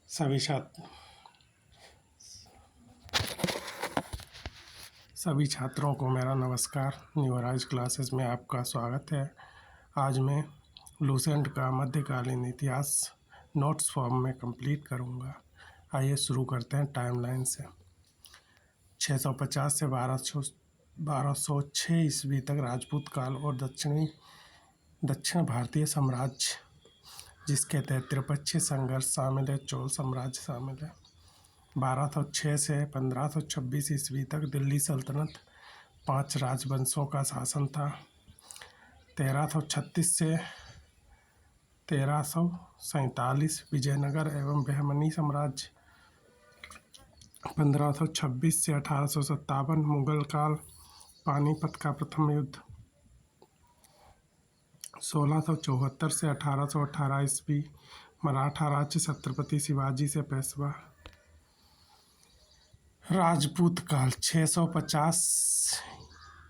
सभी छात्रों को मेरा नमस्कार। न्यूराइज क्लासेस में आपका स्वागत है। आज मैं लूसेंट का मध्यकालीन इतिहास नोट्स फॉर्म में कंप्लीट करूंगा। आइए शुरू करते हैं टाइमलाइन से। 650 से 1206 ईस्वी तक राजपूत काल और दक्षिण भारतीय साम्राज्य, जिसके तहत त्रिपक्षीय संघर्ष शामिल है। चोल साम्राज्य शामिल है। 1206 से 1526 ईस्वी तक दिल्ली सल्तनत 5 राजवंशों का शासन था। 1336 से 1347 विजयनगर एवं बहमनी साम्राज्य। 1526 से 1857 मुगल काल, पानीपत का प्रथम युद्ध। 1674 से 1818 ईस्वी मराठा राज्य छत्रपति शिवाजी से पेशवा। राजपूत काल 650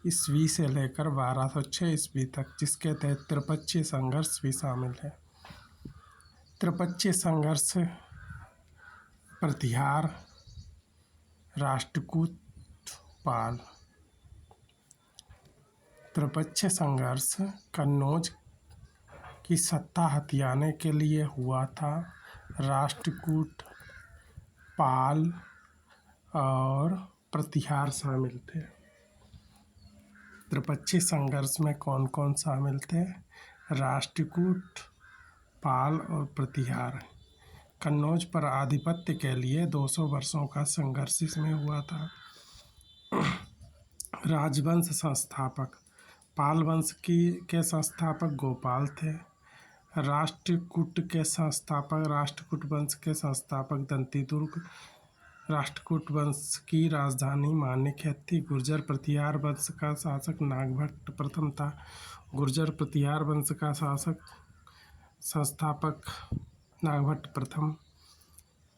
ईस्वी से लेकर 1206 ईस्वी तक, जिसके तहत त्रिपक्षीय संघर्ष भी शामिल है। त्रिपक्षीय संघर्ष प्रतिहार, राष्ट्रकूट, पाल। त्रिपक्षीय संघर्ष कन्नौज की सत्ता हथियाने के लिए हुआ था। राष्ट्रकूट, पाल और प्रतिहार शामिल थे। त्रिपक्षीय संघर्ष में कौन कौन शामिल थे? राष्ट्रकूट, पाल और प्रतिहार। कन्नौज पर आधिपत्य के लिए 200 वर्षों का संघर्ष इसमें हुआ था। राजवंश संस्थापक, पाल वंश के संस्थापक गोपाल थे। राष्ट्रकूट वंश के संस्थापक दंतीदुर्ग। राष्ट्रकूट वंश की राजधानी मानेकशॉ थी। गुर्जर प्रतिहार वंश का शासक नागभट्ट प्रथम था। गुर्जर प्रतिहार वंश का संस्थापक नागभट्ट प्रथम।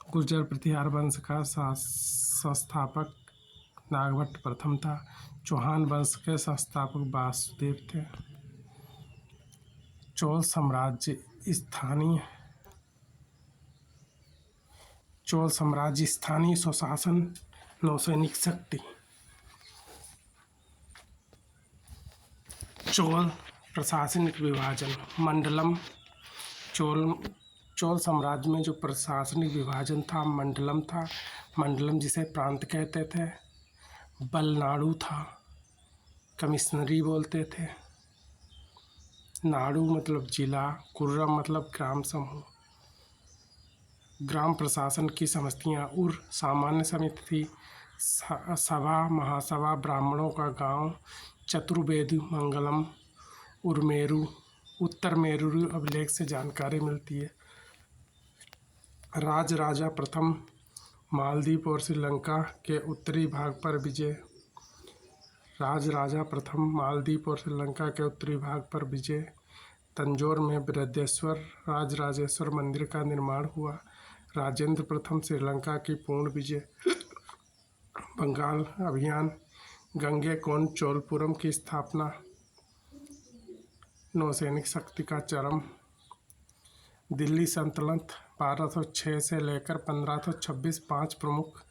गुर्जर प्रतिहार वंश का संस्थापक नागभट्ट प्रथम था। चौहान वंश के संस्थापक वासुदेव थे। चोल साम्राज्य स्थानीय स्वशासन, नौसैनिक शक्ति। चोल प्रशासनिक विभाजन, मंडलम। चोल साम्राज्य में जो प्रशासनिक विभाजन था, मंडलम था। मंडलम जिसे प्रांत कहते थे। बलनाडु था, कमिश्नरी बोलते थे। नाडु मतलब जिला, कुर्रम मतलब ग्राम समूह। ग्राम प्रशासन की समष्टियाँ। उर सामान्य समिति थी। सभा, महासभा, ब्राह्मणों का गांव। चतुर्वेदी मंगलम, उर्मेरु। उत्तर मेरु अभिलेख से जानकारी मिलती है। राजा प्रथम मालदीव और श्रीलंका के उत्तरी भाग पर विजय। राजा प्रथम मालदीव और श्रीलंका के उत्तरी भाग पर विजय। तंजौर में बृहदेश्वर राजराजेश्वर मंदिर का निर्माण हुआ। राजेंद्र प्रथम श्रीलंका की पूर्ण विजय। बंगाल अभियान, गंगैकोंड चोलपुरम की स्थापना। नौसैनिक शक्ति का चरम। दिल्ली सल्तनत 1206 से लेकर 1526 5 प्रमुख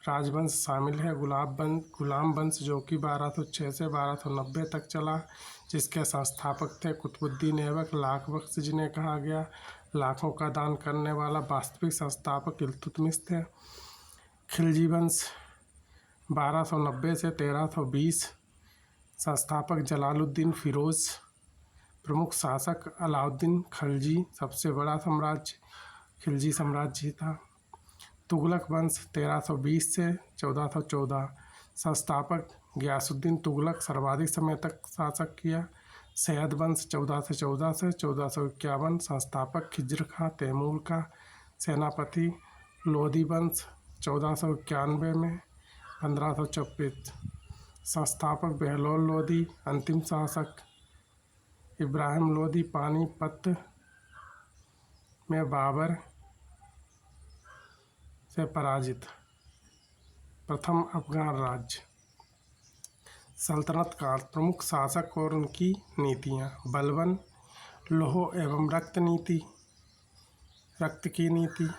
राजवंश शामिल है। गुलाम वंश जो कि 1206 से 1290 तक चला, जिसके संस्थापक थे कुतुबुद्दीन ऐबक, लाख बख्श जिन्हें कहा गया। लाखों का दान करने वाला वास्तविक संस्थापक इल्तुतमिश थे। खिलजी वंश 1290 से 1320, संस्थापक जलालुद्दीन फिरोज, प्रमुख शासक अलाउद्दीन खिलजी। सबसे बड़ा साम्राज्य खिलजी साम्राज्य ही था। तुगलक वंश 1320 से 1414, संस्थापक गयासुद्दीन तुगलक, सर्वाधिक समय तक शासक किया। सैयद वंश 1414 से 1451, संस्थापक खिज्र खां तैमूर का सेनापति। लोधी वंश 1491 में 1524, संस्थापक बहलोल लोधी, अंतिम शासक इब्राहिम लोधी। पानीपत में बाबर से पराजित। प्रथम अफगान राज्य। सल्तनत काल, प्रमुख शासक और उनकी नीतियाँ। बलबन, लौह एवं रक्त की नीति।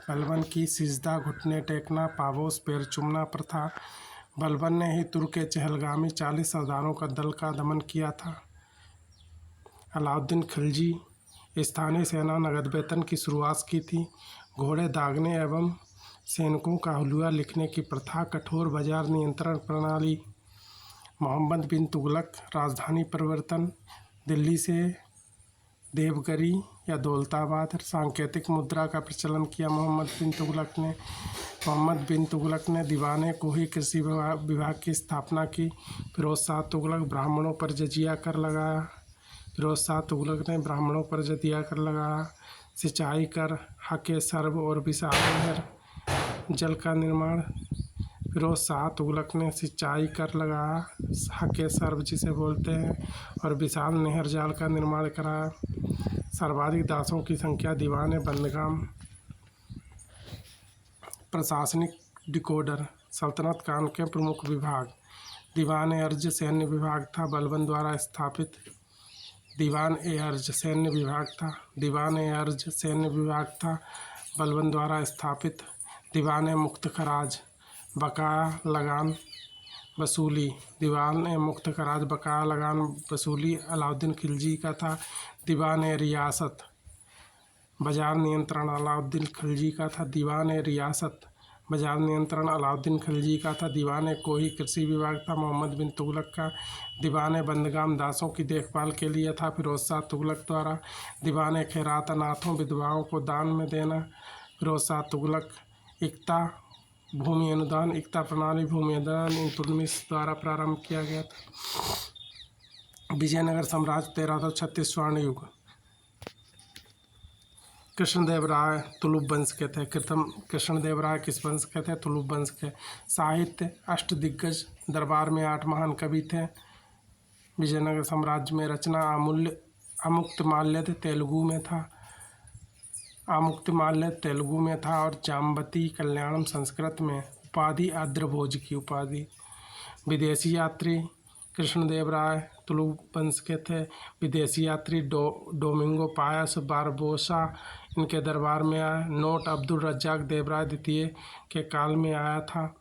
बलबन की सिजदा घुटने टेकना पाबोस पैर चूमना प्रथा। बलबन ने ही तुर्क के चहलगामी 40 सरदारों का दल का दमन किया था। अलाउद्दीन खिलजी स्थानीय सेना नगद वेतन की शुरुआत की थी। घोड़े दागने एवं सैनिकों का हुलिया लिखने की प्रथा। कठोर बाजार नियंत्रण प्रणाली। मोहम्मद बिन तुगलक राजधानी परिवर्तन। दिल्ली से देवगिरी या दौलताबाद। सांकेतिक मुद्रा का प्रचलन किया मोहम्मद बिन तुगलक ने दीवाने को ही कृषि विभाग की स्थापना की। फिरोज शाह तुगलक ब्राह्मणों पर जजिया कर लगाया। सिंचाई कर, हक़ सर्व और विशाल नहर जल का निर्माण। फिरोज शाह तुगलक ने सिंचाई कर लगाया, हक़ सर्व जिसे बोलते हैं, और विशाल नहर जाल का निर्माण कराया। सर्वाधिक दासों की संख्या। दीवान बंदगाम। प्रशासनिक डिकोडर। सल्तनत काल के प्रमुख विभाग। दीवान अर्ज सैन्य विभाग था, बलबन द्वारा स्थापित। दीवान अर्ज सैन्य विभाग था, बलबन द्वारा स्थापित। दीवान मुक्त खराज बकाया लगान वसूली। अलाउद्दीन खिलजी का था। दीवान रियासत बाजार नियंत्रण अलाउद्दीन खिलजी का था। दीवान कोही कृषि विभाग था, मोहम्मद बिन तुगलक का। दीवान बंदगाम दासों की देखभाल के लिए था, फिरोज शाह तुगलक द्वारा। दीवान खैरात अनाथों विधवाओं को दान में देना, फिरोज शाह तुगलक। एकता प्रणाली भूमि अनुदान इल्तुतमिश द्वारा प्रारंभ किया गया था। विजयनगर साम्राज्य 1336 स्वर्ण युग। कृष्णदेवराय तुलुप वंश के थे। कृष्णदेवराय किस वंश के थे? तुलुप वंश के। साहित्य अष्टदिग्गज। दरबार में 8 महान कवि थे। विजयनगर साम्राज्य में रचना अमुक्तमाल्यद तेलुगु में था और जाम्बती कल्याणम संस्कृत में। उपाधि आद्रभोज की उपाधि। विदेशी यात्री कृष्णदेवराय तुलुप वंश के थे। विदेशी यात्री डोमिंगो पायस बारबोसा इनके दरबार में आया। नोट अब्दुल रज्जाक देवराय द्वितीय के काल में आया था।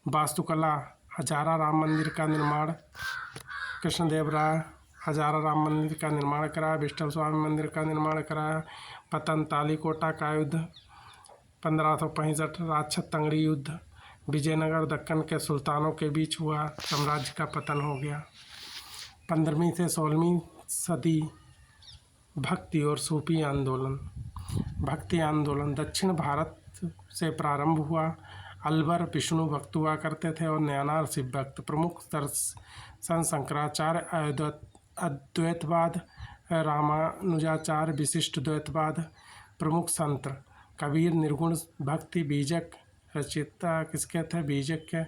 वास्तुकला हजारा राम मंदिर का निर्माण। कृष्णदेवराय हजारा राम मंदिर का निर्माण कराया। विष्णु स्वामी मंदिर का निर्माण कराया। पतन तालीकोटा का युद्ध 1565। राजछत तंगड़ी युद्ध विजयनगर दक्कन के सुल्तानों के बीच हुआ। साम्राज्य का पतन हो गया। 15वीं से 16वीं सदी। भक्ति और सूफी आंदोलन। दक्षिण भारत से प्रारंभ हुआ। अलवर विष्णु भक्त हुआ करते थे और नयानार शिव भक्त। प्रमुख दर्शन शंकराचार्य अद्वैतवाद, रामानुजाचार्य विशिष्ट द्वैतवाद। प्रमुख संत कबीर निर्गुण भक्ति। बीजक रचयिता किसके थे? बीजक के।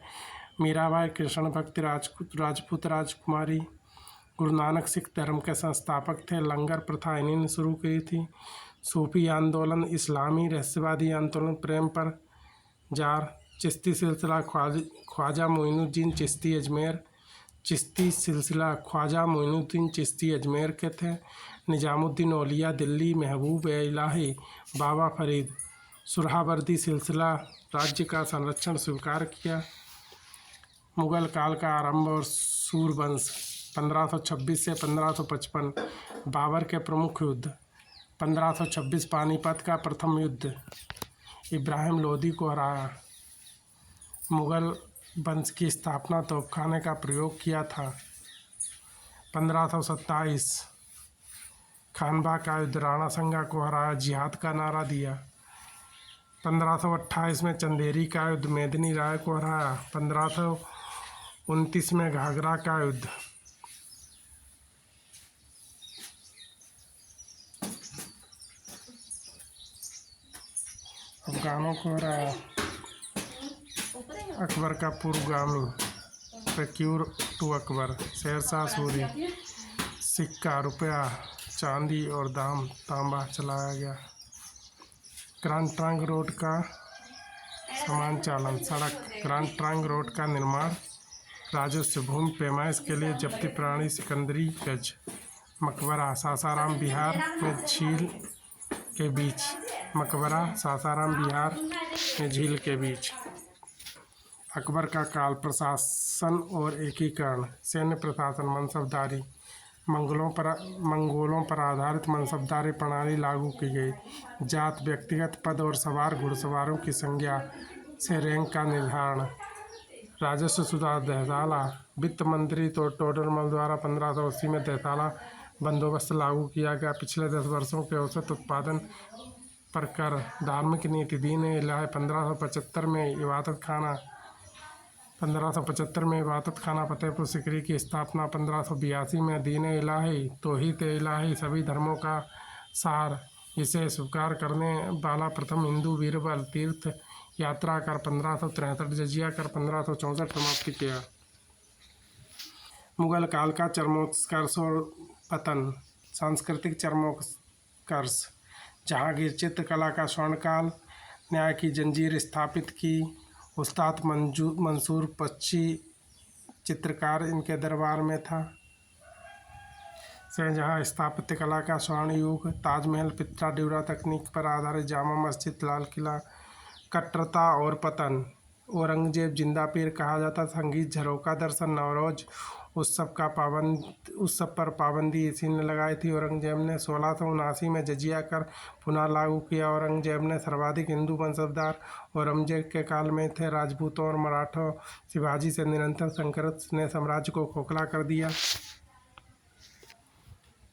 मीराबाई कृष्ण भक्ति राजपूत राजकुमारी। गुरु नानक सिख धर्म के संस्थापक थे। लंगर प्रथा इन्हीं ने शुरू की थी। सूफी आंदोलन, इस्लामी रहस्यवादी आंदोलन, प्रेम पर जार। चिश्ती सिलसिला ख्वाजा मोइनुद्दीन चिश्ती अजमेर। चिश्ती अजमेर के थे। निजामुद्दीन औलिया दिल्ली। महबूब इलाही बाबा फरीद। सुरहावर्दी सिलसिला राज्य का संरक्षण स्वीकार किया। मुगल काल का आरंभ और सूरवंश 1526 से 1555। बाबर के प्रमुख युद्ध 1526 पानीपत का प्रथम युद्ध। इब्राहिम लोदी को हराया। मुगल वंश की स्थापना तोपखाने का प्रयोग किया था। 1527 खानबा का युद्ध। राणा संगा को हराया। जिहाद का नारा दिया। 1528 में चंदेरी का युद्ध। मेदिनी राय को हराया। 1529 में घाघरा का युद्ध। अफगानों को हराया। अकबर का पूर्वगामी प्रक्यूर टू अकबर। शेरशाह सूरी। सिक्का, रुपया, चांदी और तांबा चलाया गया। ग्रांड ट्रंक रोड का सामान चालन। सड़क। ग्रांड ट्रंक रोड का निर्माण। राजस्व। भूमि पैमाइश के लिए जब्ती प्रणाली। सिकंदरी गज। मकबरा। सासाराम बिहार में झील के बीच, मकबरा सासाराम बिहार में झील के बीच। अकबर का काल, प्रशासन और एकीकरण, सैन्य प्रशासन, मनसबदारी, मंगोलों पर आधारित मनसबदारी प्रणाली लागू की गई। जात, व्यक्तिगत पद और सवार घुड़सवारों की संख्या से रैंक का निर्धारण। राजस्व सुधार, देहसाला, वित्त मंत्री तो टोडरमल द्वारा 1580 में देहसाला बंदोबस्त लागू किया गया। पिछले 10 वर्षों के औसत उत्पादन पर कर। धार्मिक नीति, दीन ए इलाही, 1575 में इबादत खाना फतेहपुर सीकरी की स्थापना। 1582 में दीन ए इलाही, तौहीद ए इलाही, सभी धर्मों का सार, इसे स्वीकार करने वाला प्रथम हिंदू बीरबल तीर्थ यात्रा कर 1563, जजिया कर 1564 समाप्त किया। मुगल काल का चरमोत्कर्ष और पतन। सांस्कृतिक चरमोत्कर्ष, जहांगीर चित्रकला का स्वर्णकाल, न्याय की जंजीर स्थापित की। उस्ताद मंसूर पच्ची चित्रकार इनके दरबार में था। शाहजहां, स्थापत्य कला का स्वर्ण युग, ताजमहल, पित्रा ड्यूरा तकनीक पर आधारित जामा मस्जिद, लाल किला। कट्टरता और पतन, औरंगजेब जिंदा पीर कहा जाता। संगीत, झरोखा दर्शन, नवरोज उत्सव पर पाबंदी इसी ने लगाई थी। औरंगजेब ने 1679 में जजिया कर पुनः लागू किया। औरंगजेब ने सर्वाधिक हिंदू वंशधर औरंगजेब के काल में थे। राजपूतों और मराठों शिवाजी से निरंतर संघर्ष ने साम्राज्य को खोखला कर दिया।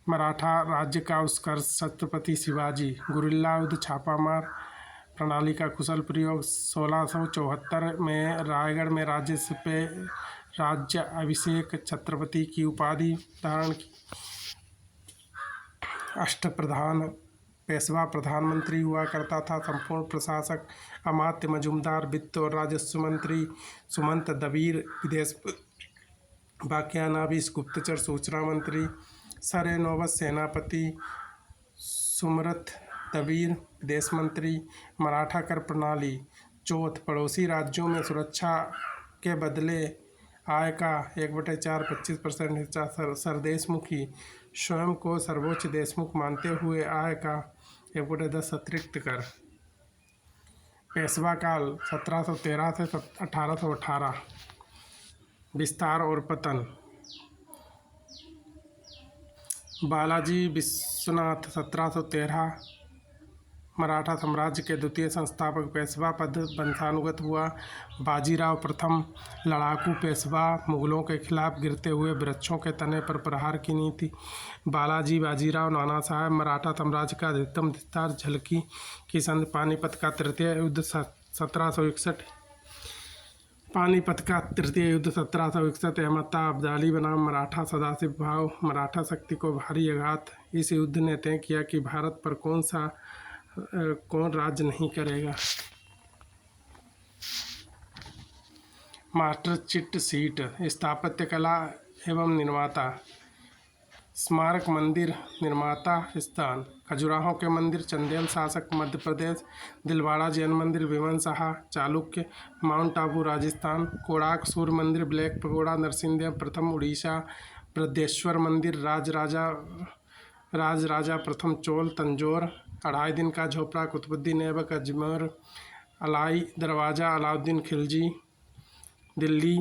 मराठा राज्य का उत्कर्ष, छत्रपति शिवाजी, गुरिल्ला युद्ध, छापामार प्रणाली का कुशल प्रयोग। 1674 में रायगढ़ में राज्य अभिषेक, छत्रपति की उपाधि धारण की। अष्टप्रधान पेशवा प्रधानमंत्री हुआ करता था। संपूर्ण प्रशासक अमात्य मजूमदार, वित्त और राजस्व मंत्री सुमंत दबीर, विदेश बाकियानाबीस गुप्तचर सूचना मंत्री, सरे नौबत सेनापति सुमरत दबीर, विदेश मंत्री। मराठा कर प्रणाली। चौथ, पड़ोसी राज्यों में सुरक्षा के बदले आय का 1/4 25% हिस्सा सरदेशमुखी, स्वयं को सर्वोच्च देशमुख मानते हुए आय का 1/10 अतिरिक्त कर। पेशवा काल 1713 से 1818। विस्तार और पतन। बालाजी विश्वनाथ 1713 मराठा साम्राज्य के द्वितीय संस्थापक, पेशवा पद वंशानुगत हुआ। बाजीराव प्रथम, लड़ाकू पेशवा, मुगलों के खिलाफ गिरते हुए वृक्षों के तने पर प्रहार की नीति। बाजीराव नाना साहब, मराठा साम्राज्य का अधिकतम विस्तार, झलकी की संधि। पानीपत का तृतीय युद्ध 1761। अहमद अब्दाली बनाम मराठा सदाशिव भाव, मराठा शक्ति को भारी आघात। इस युद्ध ने तय किया कि भारत पर कौन राज्य नहीं करेगा। मास्टर चिट सीट, स्थापत्य कला एवं निर्माता। स्मारक मंदिर निर्माता स्थान, खजुराहो के मंदिर, चंदेल शासक मध्य प्रदेश, दिलवाड़ा जैन मंदिर विमन शाह चालुक्य, माउंट आबू राजस्थान, कोणार्क सूर्य मंदिर, ब्लैक पगोड़ा नरसिंहदेव प्रथम उड़ीसा, बृहदेश्वर मंदिर राजराजा प्रथम चोल तंजौर, 2.5 दिन का झोपड़ा कुतुबुद्दीन ऐबक अजमेर, अलाई दरवाज़ा अलाउद्दीन खिलजी दिल्ली,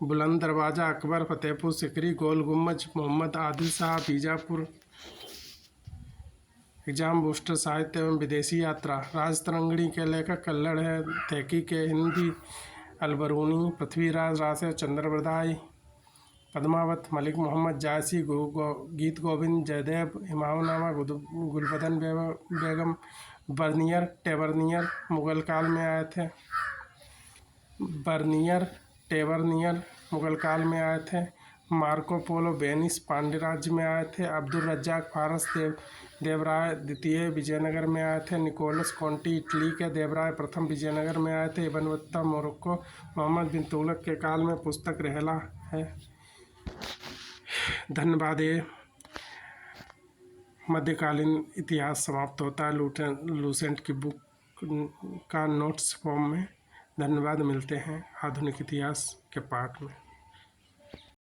बुलंद दरवाज़ा अकबर फतेहपुर सीकरी, गोल गुम्बज मोहम्मद आदिल शाह बीजापुर। एग्जाम बूस्टर, साहित्य एवं विदेशी यात्रा। राजतरंगिणी के लेखक कल्लड़ है। तहकी के हिंदी अलबरूनी, पृथ्वीराज रासे चंद्रवरदाई, पद्मावत मलिक मोहम्मद जायसी, गीत गोविंद जयदेव, हिमायूनामा गुलबदन बेगम। बर्नियर टेबरनियर मुगल काल में आए थे। मार्को पोलो वेनिस पांड्य राज्य में आए थे। अब्दुल रज्जाक फारस देवराय द्वितीय विजयनगर में आए थे। निकोलस कॉन्टी इटली के देवराय प्रथम विजयनगर में आए थे। इब्न बत्ता मोरक्को मोहम्मद बिन तुगलक के काल में। पुस्तक रहला है। धन्यवाद। मध्यकालीन इतिहास समाप्त होता है लूसेंट की बुक का नोट्स फॉर्म में। धन्यवाद। मिलते हैं आधुनिक इतिहास के पाठ में।